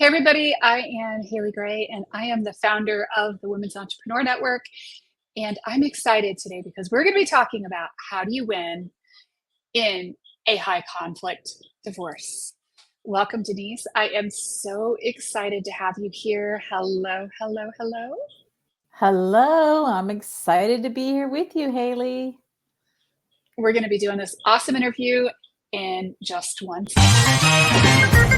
Hey, everybody, I am Haley Gray, and I am the founder of the Women's Entrepreneur Network. And I'm excited today because we're going to be talking about how do you win in a high conflict divorce. Welcome, Denise. I am so excited to have you here. Hello, hello, hello. Hello, I'm excited to be here with you, Haley. We're going to be doing this awesome interview in just 1 second.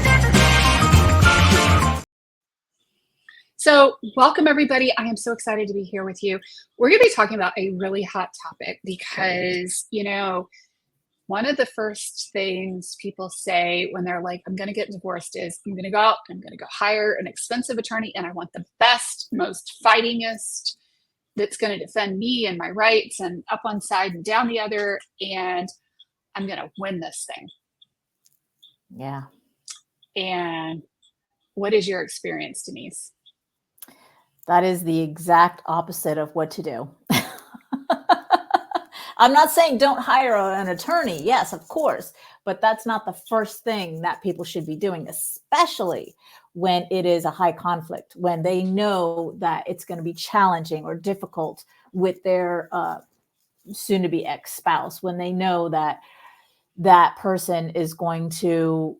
So, welcome everybody. I am so excited to be here with you. We're going to be talking about a really hot topic because, one of the first things people say when they're like, I'm going to get divorced is I'm going to go out, I'm going to go hire an expensive attorney, and I want the best, most fightingest that's going to defend me and my rights and up one side and down the other. And I'm going to win this thing. Yeah. And what is your experience, Denise? That is the exact opposite of what to do. I'm not saying don't hire an attorney. Yes, of course. But that's not the first thing that people should be doing, especially when it is a high conflict, when they know that it's going to be challenging or difficult with their soon-to-be ex-spouse, when they know that that person is going to,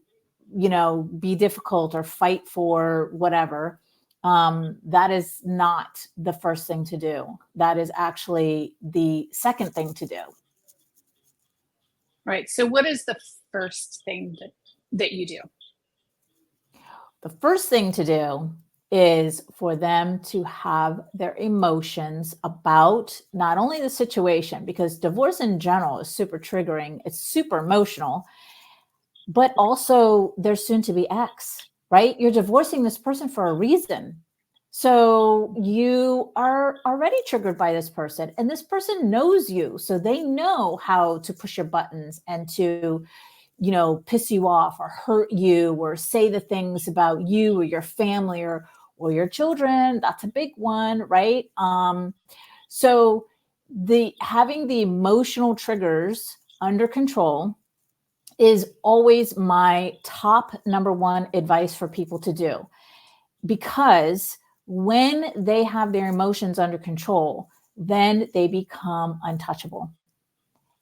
be difficult or fight for whatever. That is not the first thing to do. That is actually the second thing to do. Right. So what is the first thing that you do? The first thing to do is for them to have their emotions about not only the situation, because divorce in general is super triggering, it's super emotional, but also their soon-to-be ex, right? You're divorcing this person for a reason. So you are already triggered by this person, and this person knows you. So they know how to push your buttons and to, piss you off or hurt you or say the things about you or your family or your children. That's a big one, right? So having the emotional triggers under control is always my top number one advice for people to do, because when they have their emotions under control, then they become untouchable.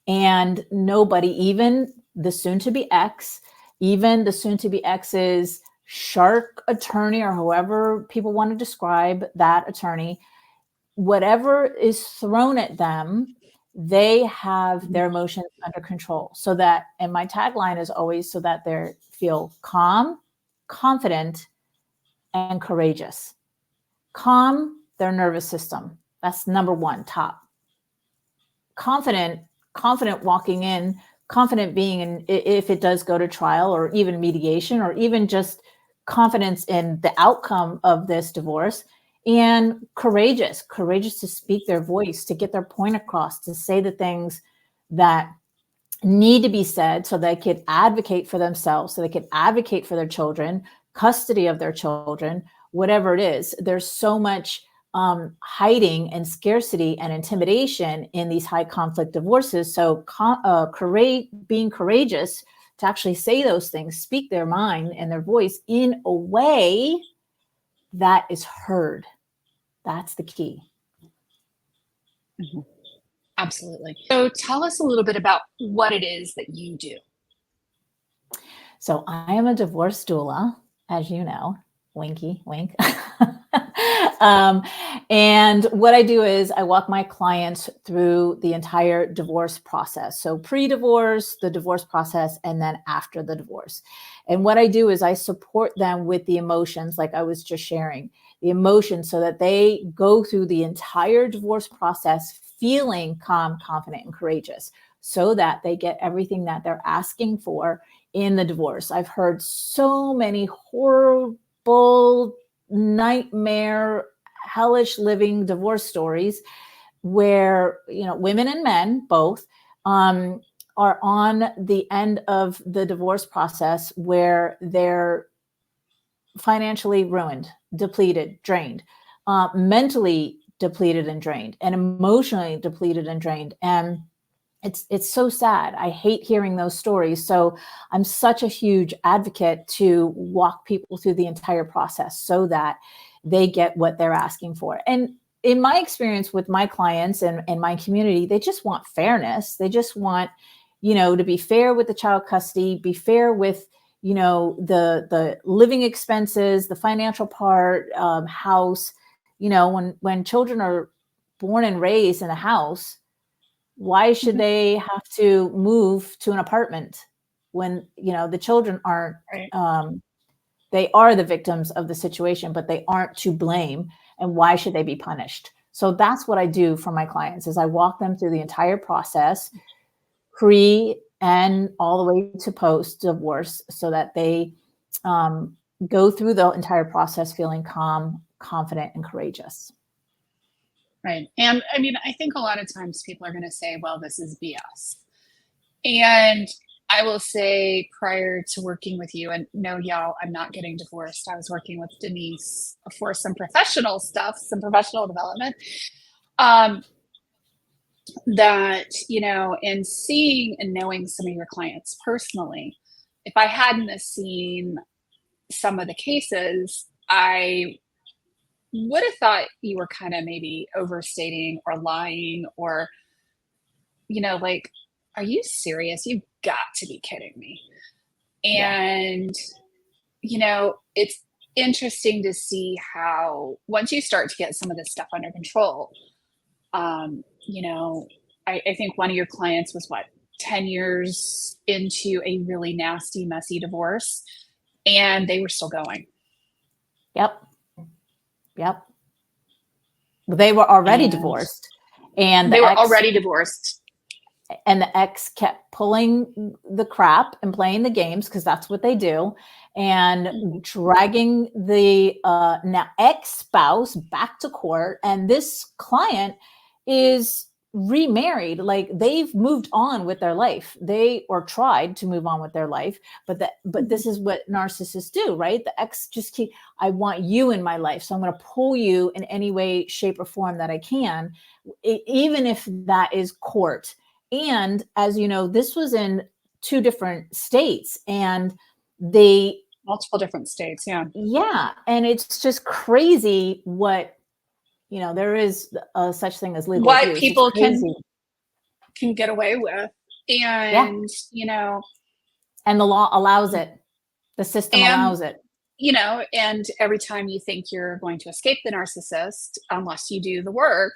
And nobody, even the soon-to-be ex, even the soon-to-be ex's shark attorney, or however people want to describe that attorney, whatever is thrown at them, they have their emotions under control. So that, and my tagline is always so that they feel calm, confident, and courageous. Calm their nervous system. That's number one, top. Confident walking in, confident being in, if it does go to trial or even mediation, or even just confidence in the outcome of this divorce. And courageous to speak their voice, to get their point across, to say the things that need to be said so they could advocate for themselves, so they could advocate for their children, custody of their children, whatever it is. There's so much hiding and scarcity and intimidation in these high conflict divorces. So being courageous to actually say those things, speak their mind and their voice in a way that is heard. That's the key. Mm-hmm. Absolutely. So tell us a little bit about what it is that you do. So I am a divorce doula, as you know, winky, wink. And what I do is I walk my clients through the entire divorce process. So pre-divorce, the divorce process, and then after the divorce. And what I do is I support them with the emotions, like I was just sharing, the emotions, so that they go through the entire divorce process feeling calm, confident, and courageous, so that they get everything that they're asking for in the divorce. I've heard so many horrible, nightmare, hellish living divorce stories where, women and men both are on the end of the divorce process where they're financially ruined, depleted, drained, mentally depleted and drained, and emotionally depleted and drained. And it's so sad. I hate hearing those stories. So I'm such a huge advocate to walk people through the entire process so that they get what they're asking for. And in my experience with my clients and my community, they just want fairness. They just want, to be fair with the child custody, be fair with, the living expenses, the financial part, house. When children are born and raised in a house, why should they have to move to an apartment when, the children aren't, Right. They are the victims of the situation, but they aren't to blame. And why should they be punished? So that's what I do for my clients is I walk them through the entire process, pre and all the way to post divorce, so that they go through the entire process feeling calm, confident, and courageous. Right. And I mean, I think a lot of times people are going to say, well, this is BS. And I will say, prior to working with you, and no, y'all, I'm not getting divorced. I was working with Denise for some professional stuff, some professional development. That, in seeing and knowing some of your clients personally, if I hadn't seen some of the cases, I would have thought you were kind of maybe overstating or lying or, like, are you serious? You've got to be kidding me. And, it's interesting to see how once you start to get some of this stuff under control, I think one of your clients was 10 years into a really nasty, messy divorce, and they were still going. Yep. They were already divorced. And they were already divorced. And the ex kept pulling the crap and playing the games, because that's what they do, and dragging the now ex-spouse back to court. And this client is remarried. Like, they've moved on with their life. Or tried to move on with their life. But this is what narcissists do, right? The ex just I want you in my life, so I'm going to pull you in any way, shape, or form that I can, even if that is court. And as you know, this was in 2 different states, and multiple different states. Yeah. Yeah. And it's just crazy what, there is such thing as legal what abuse. People can get away with. And, and the law allows it. The system allows it. And every time you think you're going to escape the narcissist, unless you do the work,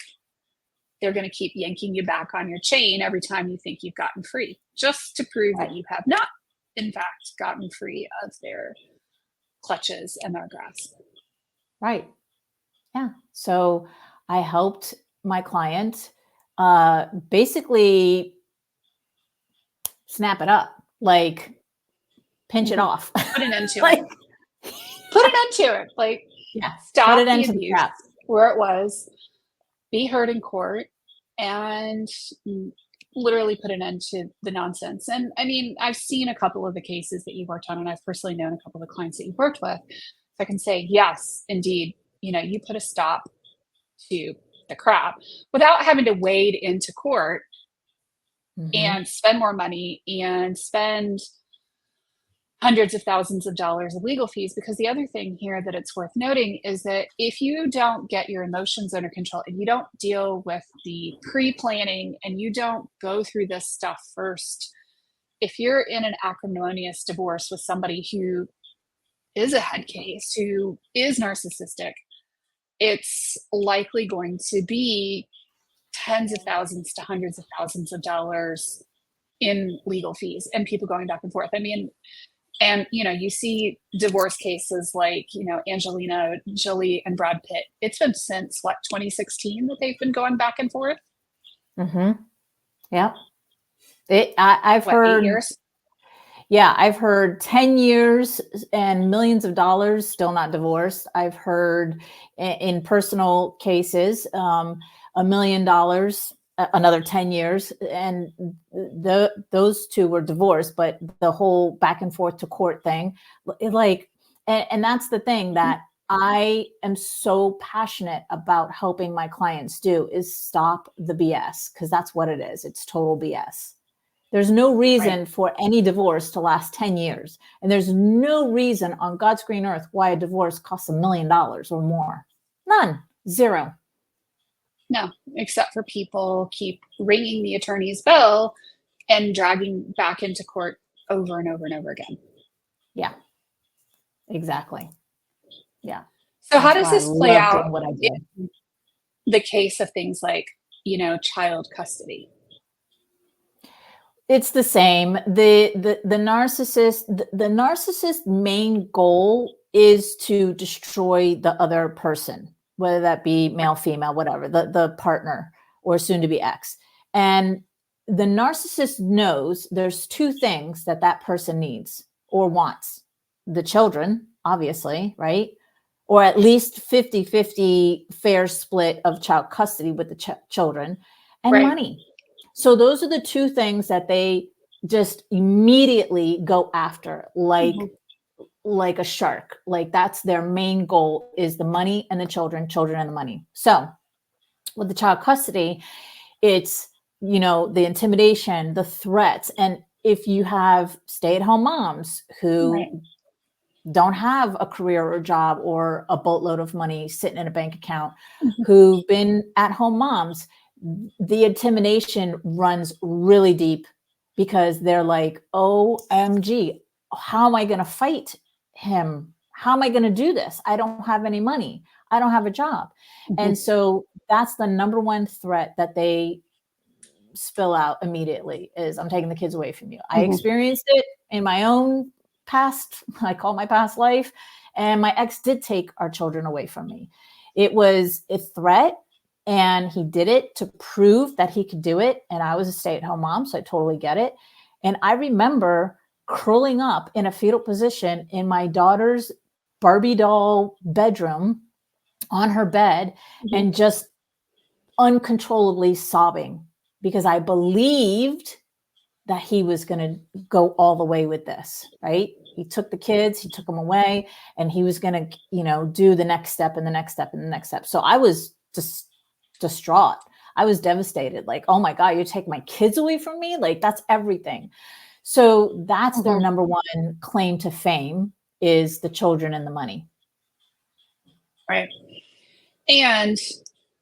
they're going to keep yanking you back on your chain every time you think you've gotten free, just to prove that you have not, in fact, gotten free of their clutches and their grasp. Right. Yeah. So I helped my client basically snap it up, like pinch it off. Put an end to it. Put an end to it. Like, stop the abuse where it was. Be heard in court, and literally put an end to the nonsense. And I mean, I've seen a couple of the cases that you've worked on, and I've personally known a couple of the clients that you've worked with. So I can say, yes, indeed, you put a stop to the crap without having to wade into court and spend more money and spend hundreds of thousands of dollars of legal fees. Because the other thing here that it's worth noting is that if you don't get your emotions under control and you don't deal with the pre-planning and you don't go through this stuff first, if you're in an acrimonious divorce with somebody who is a head case, who is narcissistic, it's likely going to be tens of thousands to hundreds of thousands of dollars in legal fees and people going back and forth. I mean, and, you see divorce cases like, Angelina Jolie and Brad Pitt. It's been since 2016 that they've been going back and forth. Yeah. I've heard 8 years. Yeah, I've heard 10 years and millions of dollars, still not divorced. I've heard in personal cases, $1 million, another 10 years. And those 2 were divorced, but the whole back and forth to court thing, and that's the thing, that I am so passionate about helping my clients do is stop the BS, because that's what it is. It's total BS. There's no reason for any divorce to last 10 years. And there's no reason on God's green earth why a divorce costs $1 million or more. None. Zero. No, except for people keep ringing the attorney's bell and dragging back into court over and over and over again. Yeah, exactly. Yeah. So how does this play out in the case of things like, child custody? It's the same. The narcissist main goal is to destroy the other person, whether that be male, female, whatever, the partner or soon to be ex. And the narcissist knows there's two things that person needs or wants: the children, obviously, right? Or at least 50-50 fair split of child custody with the children, and money. So those are the two things that they just immediately go after, like a shark. Like that's their main goal, is the money and the children and the money. So with the child custody, it's, the intimidation, the threats. And if you have stay-at-home moms who don't have a career or job or a boatload of money sitting in a bank account, who've been at-home moms, the intimidation runs really deep, because they're like, OMG, how am I going to fight him? How am I going to do this? I don't have any money. I don't have a job. And so that's the number one threat that they spill out immediately, is I'm taking the kids away from you. I experienced it in my own past, I call my past life. And my ex did take our children away from me. It was a threat. And he did it to prove that he could do it. And I was a stay-at-home mom, so I totally get it. And I remember curling up in a fetal position in my daughter's Barbie doll bedroom on her bed and just uncontrollably sobbing, because I believed that he was going to go all the way with this, right? He took the kids, he took them away, and he was going to, do the next step and the next step and the next step. So I was just distraught. I was devastated. Like, oh my God, you're taking my kids away from me? Like, that's everything. So that's their number one claim to fame, is the children and the money. Right. And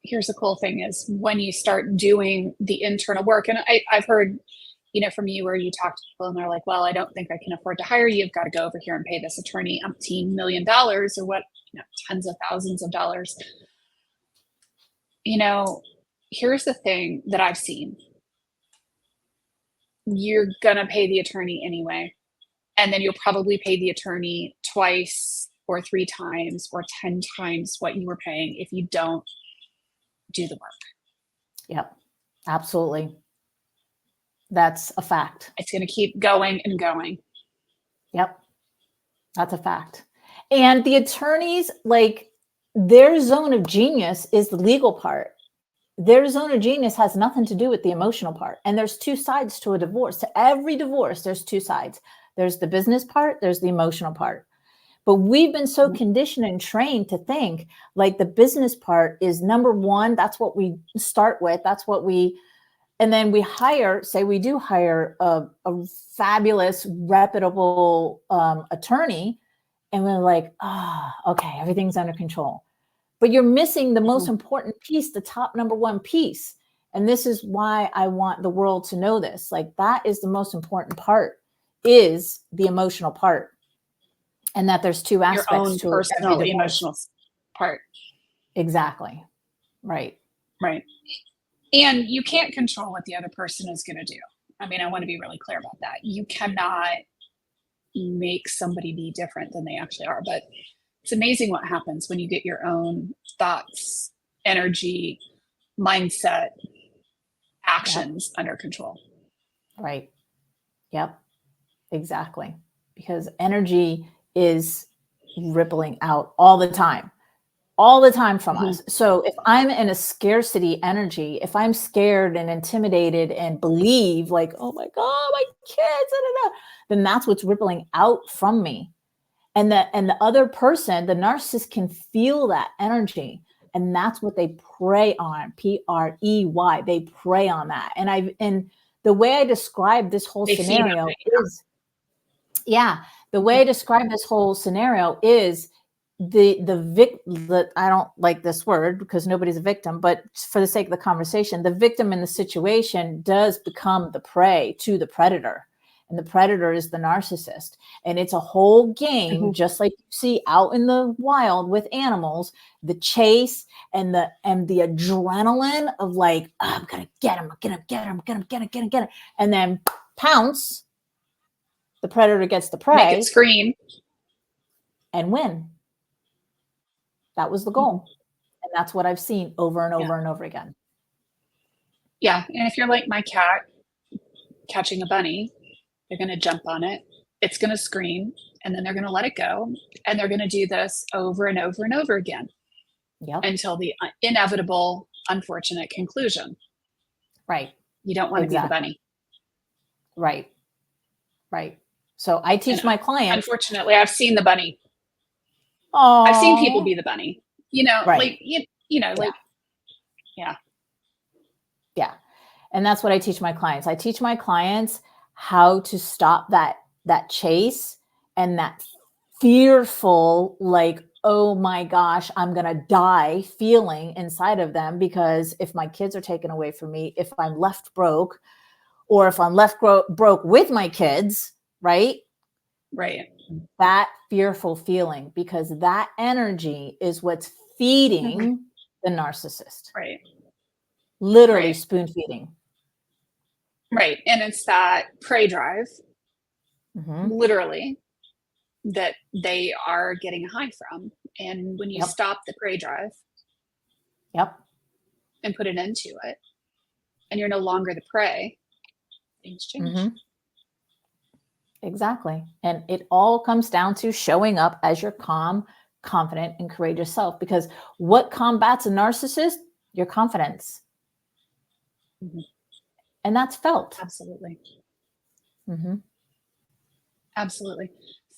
here's the cool thing is, when you start doing the internal work, and I've heard, from you, where you talk to people and they're like, well, I don't think I can afford to hire you. You've got to go over here and pay this attorney $18 million or what, tens of thousands of dollars. Here's the thing that I've seen. You're going to pay the attorney anyway. And then you'll probably pay the attorney twice or 3 times or 10 times what you were paying if you don't do the work. Yep, absolutely. That's a fact. It's going to keep going and going. Yep, that's a fact. And the attorneys, like, their zone of genius is the legal part. Their zone of genius has nothing to do with the emotional part. And there's two sides to a divorce. To every divorce, there's two sides. There's the business part, there's the emotional part. But we've been so conditioned and trained to think like the business part is number one. That's what we start with. That's what and then we we do hire a fabulous, reputable attorney. And we're like, okay, everything's under control. But you're missing the most important piece, the top number one piece. And this is why I want the world to know this. Like, that is the most important part, is the emotional part. And that there's two aspects your own to personal emotional part. Exactly. Right. Right. And you can't control what the other person is going to do. I mean, I want to be really clear about that. You cannot make somebody be different than they actually are. But it's amazing what happens when you get your own thoughts, energy, mindset, actions under control. Right. Yep. Exactly. Because energy is rippling out all the time from us. So if I'm in a scarcity energy, if I'm scared and intimidated and believe like, oh my God, my kids, then that's what's rippling out from me. the other person, the narcissist, can feel that energy, and that's what they prey on. Prey. They prey on that. And the way I describe this whole scenario is, the way I describe this whole scenario is I don't like this word because nobody's a victim, but for the sake of the conversation, the victim in the situation does become the prey to the predator, and the predator is the narcissist. And it's a whole game, just like you see out in the wild with animals, the chase and the adrenaline of like, oh, I'm gonna get him, I'm gonna get him, and then pounce. The predator gets the prey, make it scream, and win. That was the goal. And that's what I've seen over and over and over again. Yeah. And if you're like my cat catching a bunny, they're going to jump on it. It's going to scream, and then they're going to let it go. And they're going to do this over and over and over again until the inevitable, unfortunate conclusion. Right. You don't want to be the bunny. Right. Right. So I teach my clients. Unfortunately, I've seen the bunny. Aww. I've seen people be the bunny, right. Yeah. And that's what I teach my clients. I teach my clients how to stop that chase and that fearful, like, oh my gosh, I'm going to die feeling inside of them, because if my kids are taken away from me, if I'm left broke, or if I'm left broke with my kids, right? Right. That fearful feeling, because that energy is what's feeding the narcissist. Right. Literally spoon feeding. Right. And it's that prey drive, literally, that they are getting a high from. And when you stop the prey drive and put an end to it, and you're no longer the prey, things change. Exactly. And it all comes down to showing up as your calm, confident, and courageous self. Because what combats a narcissist? Your confidence. And that's felt. Absolutely. Absolutely.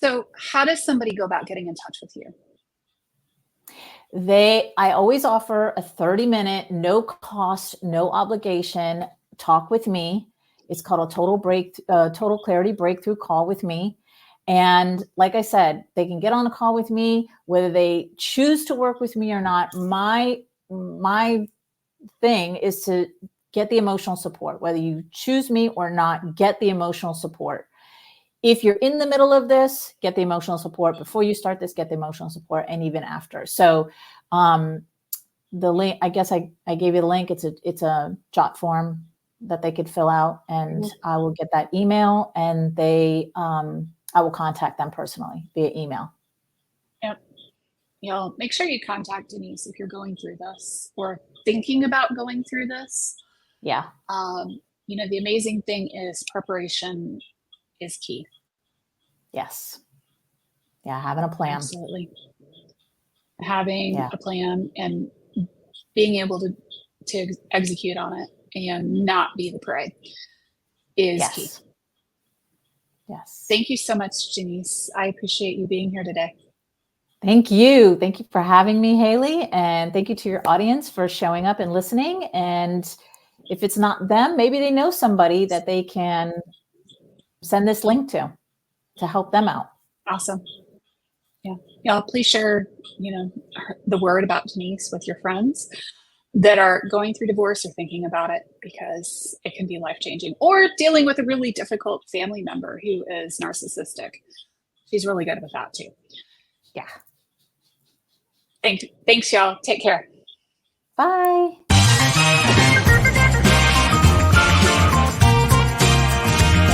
So how does somebody go about getting in touch with you? I always offer a 30-minute, no cost, no obligation talk with me. It's called a total clarity breakthrough call with me. And like I said, they can get on a call with me, whether they choose to work with me or not. My thing is to get the emotional support, whether you choose me or not, get the emotional support. If you're in the middle of this, get the emotional support. Before you start this, get the emotional support, and even after. So the link, I guess I gave you the link. It's a jot form that they could fill out, and I will get that email, and I will contact them personally via email. Yep. Make sure you contact Denise if you're going through this or thinking about going through this. Yeah. The amazing thing is preparation is key. Yes. Yeah. Having a plan. Absolutely. Having a plan and being able to execute on it and not be the prey is key. Yes. Thank you so much, Denise. I appreciate you being here today. Thank you. Thank you for having me, Haley. And thank you to your audience for showing up and listening. And if it's not them, maybe they know somebody that they can send this link to help them out. Awesome. Yeah. Y'all, please share, the word about Denise with your friends that are going through divorce or thinking about it, because it can be life-changing, or dealing with a really difficult family member who is narcissistic. She's really good with that too. Yeah. Thanks, y'all. Take care. Bye.